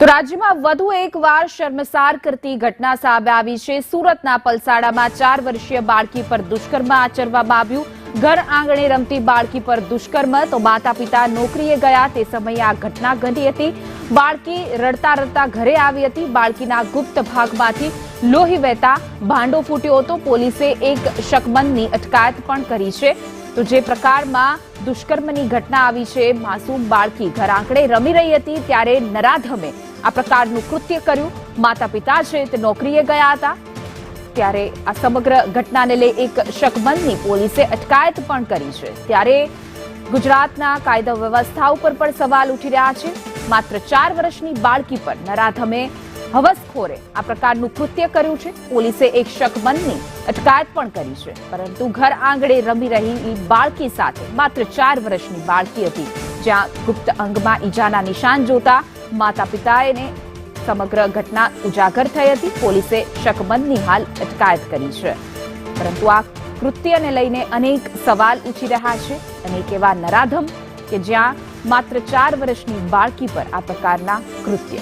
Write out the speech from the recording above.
તો રાજ્યમાં વધુ એકવાર શર્મસાર કરતી ઘટના સામે આવી છે। સુરતના પલસાડામાં 4 વર્ષીય બાળકી પર દુષ્કર્મ આચરવામાં આવ્યું। ઘર આંગણે રમતી બાળકી પર દુષ્કર્મ તો માતા પિતા નોકરીએ ગયા તે સમયે આ ઘટના ઘટી હતી। બાળકી રડતા રડતા ઘરે આવી હતી। બાળકીના ગુપ્ત ભાગમાંથી લોહી વહેતા ભાંડો ફૂટ્યો હતો। પોલીસે એક શકમંદની અટકાયત પણ કરી છે। તો જે પ્રકારમાં દુષ્કર્મની ઘટના આવી છે, માસૂમ બાળકી ઘર આંગણે રમી રહી હતી ત્યારે નરાધમે આ પ્રકારનું કૃત્ય કર્યું। માતા પિતા છે તે નોકરીએ ગયા હતા ત્યારે આ સમગ્ર ઘટનાને લઈ એક શકમંદની પોલીસે અટકાયત પણ કરી છે। ત્યારે ગુજરાતના કાયદા વ્યવસ્થા ઉપર પણ સવાલ ઉઠી રહ્યા છે। માત્ર 4 વર્ષની બાળકી પર નરાધમે હવસખોરે આ પ્રકારનું કૃત્ય કર્યું છે। પોલીસે એક શકમંદની અટકાયત પણ કરી છે, પરંતુ ઘર આંગણે રમી રહેલી બાળકી સાથે માત્ર 4 વર્ષની બાળકી હતી, જ્યાં ગુપ્ત અંગમાં ઈજાના નિશાન જોતા માતા પિતાને સમગ્ર ઘટના ઉજાગર થઈ હતી। પોલીસે શકમંદની હાલ અટકાયત કરી છે, પરંતુ આ કૃત્યને લઈને અનેક સવાલ ઉઠી રહ્યા છે। અનેક એવા નરાધમ કે જ્યાં માત્ર 4 વર્ષની બાળકી પર આ પ્રકારના કૃત્ય